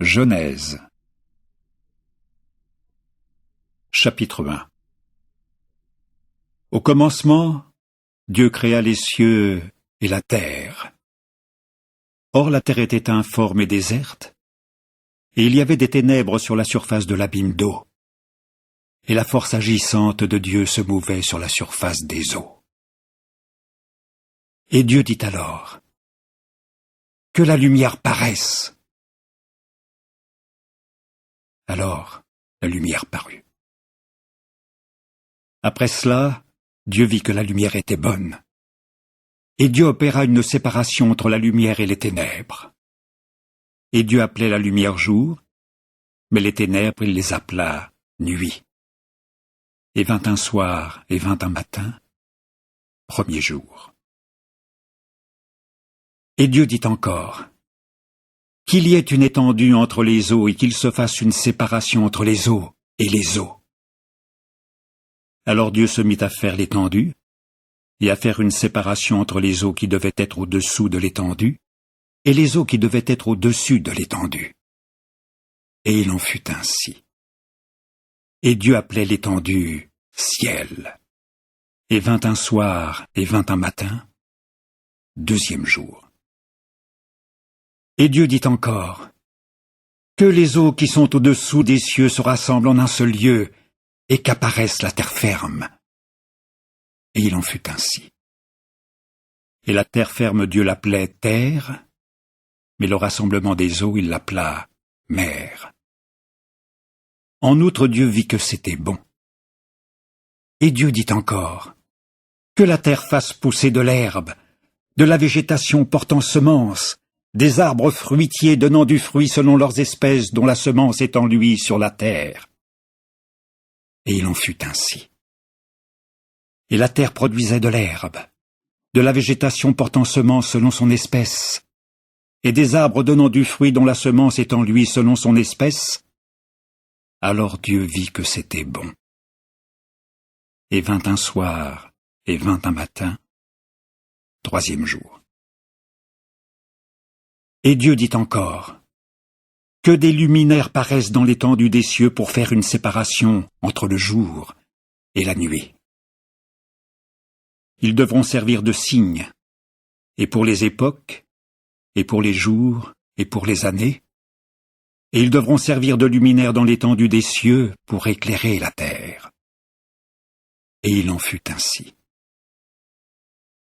Genèse. Chapitre 1. Au commencement, Dieu créa les cieux et la terre. Or la terre était informe et déserte, et il y avait des ténèbres sur la surface de l'abîme d'eau, et la force agissante de Dieu se mouvait sur la surface des eaux. Et Dieu dit alors, « Que la lumière paraisse !» Alors la lumière parut. Après cela, Dieu vit que la lumière était bonne. Et Dieu opéra une séparation entre la lumière et les ténèbres. Et Dieu appelait la lumière jour, mais les ténèbres il les appela nuit. Et vint un soir et vint un matin, premier jour. Et Dieu dit encore, « Qu'il y ait une étendue entre les eaux et qu'il se fasse une séparation entre les eaux et les eaux. » Alors Dieu se mit à faire l'étendue, et à faire une séparation entre les eaux qui devaient être au-dessous de l'étendue, et les eaux qui devaient être au-dessus de l'étendue. Et il en fut ainsi. Et Dieu appelait l'étendue ciel. Et vint un soir et vint un matin, deuxième jour. Et Dieu dit encore, « Que les eaux qui sont au-dessous des cieux se rassemblent en un seul lieu, et qu'apparaisse la terre ferme. » Et il en fut ainsi. Et la terre ferme Dieu l'appelait terre, mais le rassemblement des eaux il l'appela mer. En outre Dieu vit que c'était bon. Et Dieu dit encore, « Que la terre fasse pousser de l'herbe, de la végétation portant semence, des arbres fruitiers donnant du fruit selon leurs espèces dont la semence est en lui sur la terre. » Et il en fut ainsi. Et la terre produisait de l'herbe, de la végétation portant semence selon son espèce, et des arbres donnant du fruit dont la semence est en lui selon son espèce. Alors Dieu vit que c'était bon. Et vint un soir, et vint un matin, troisième jour. Et Dieu dit encore, « Que des luminaires paraissent dans l'étendue des cieux pour faire une séparation entre le jour et la nuit. Ils devront servir de signes, et pour les époques, et pour les jours, et pour les années, et ils devront servir de luminaires dans l'étendue des cieux pour éclairer la terre. » Et il en fut ainsi.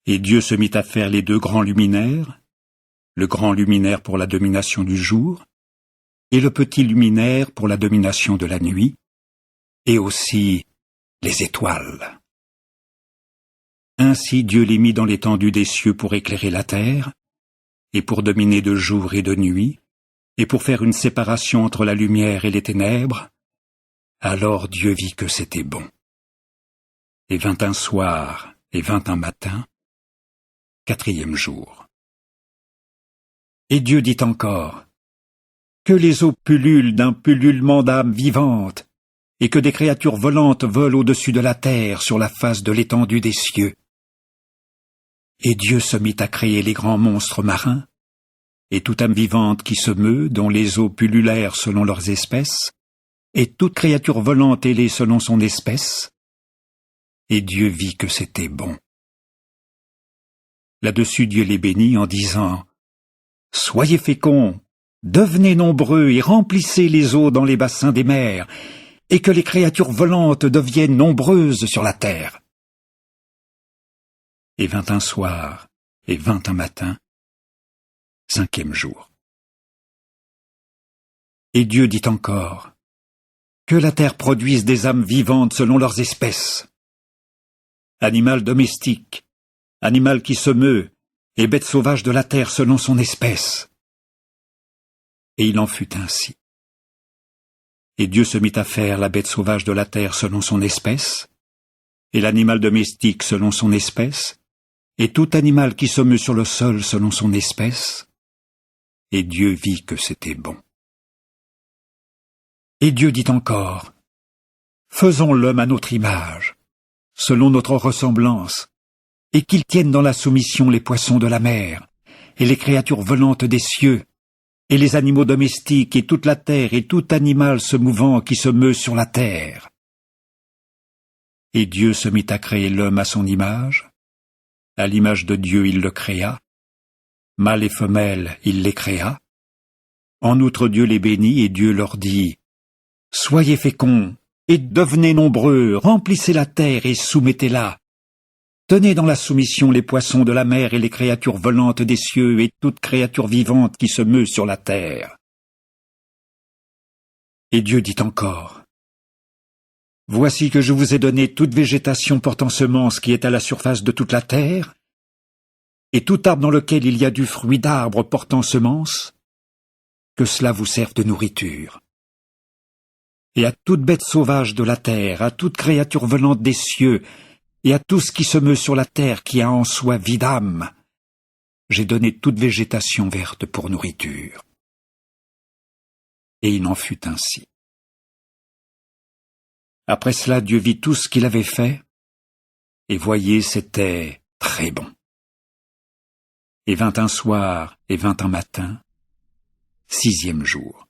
Et Dieu se mit à faire les deux grands luminaires, le grand luminaire pour la domination du jour, et le petit luminaire pour la domination de la nuit, et aussi les étoiles. Ainsi Dieu les mit dans l'étendue des cieux pour éclairer la terre, et pour dominer de jour et de nuit, et pour faire une séparation entre la lumière et les ténèbres. Alors Dieu vit que c'était bon. Et vint un soir, et vint un matin, quatrième jour. Et Dieu dit encore, « Que les eaux pullulent d'un pullulement d'âmes vivantes, et que des créatures volantes volent au-dessus de la terre sur la face de l'étendue des cieux. » Et Dieu se mit à créer les grands monstres marins, et toute âme vivante qui se meut, dont les eaux pullulèrent selon leurs espèces, et toute créature volante ailée selon son espèce. Et Dieu vit que c'était bon. Là-dessus Dieu les bénit en disant, « Soyez féconds, devenez nombreux et remplissez les eaux dans les bassins des mers, et que les créatures volantes deviennent nombreuses sur la terre. » Et vint un soir, et vint un matin, cinquième jour. Et Dieu dit encore, « Que la terre produise des âmes vivantes selon leurs espèces. Animal domestique, animal qui se meut, et bête sauvage de la terre selon son espèce. » Et il en fut ainsi. Et Dieu se mit à faire la bête sauvage de la terre selon son espèce, et l'animal domestique selon son espèce, et tout animal qui se meut sur le sol selon son espèce. Et Dieu vit que c'était bon. Et Dieu dit encore, « Faisons l'homme à notre image, selon notre ressemblance, et qu'il tienne dans la soumission les poissons de la mer, et les créatures volantes des cieux, et les animaux domestiques, et toute la terre, et tout animal se mouvant qui se meut sur la terre. Et Dieu se mit à créer l'homme à son image. À l'image de Dieu il le créa. Mâle et femelle il les créa. En outre Dieu les bénit, et Dieu leur dit, « Soyez féconds, et devenez nombreux, remplissez la terre et soumettez-la. Tenez dans la soumission les poissons de la mer et les créatures volantes des cieux et toute créature vivante qui se meut sur la terre. » Et Dieu dit encore, « Voici que je vous ai donné toute végétation portant semence qui est à la surface de toute la terre, et tout arbre dans lequel il y a du fruit d'arbre portant semence, que cela vous serve de nourriture. Et à toute bête sauvage de la terre, à toute créature volante des cieux, et à tout ce qui se meut sur la terre qui a en soi vie d'âme, j'ai donné toute végétation verte pour nourriture. » Et il en fut ainsi. Après cela, Dieu vit tout ce qu'il avait fait, et voyez, c'était très bon. Et vint un soir, et vint un matin, 6e jour.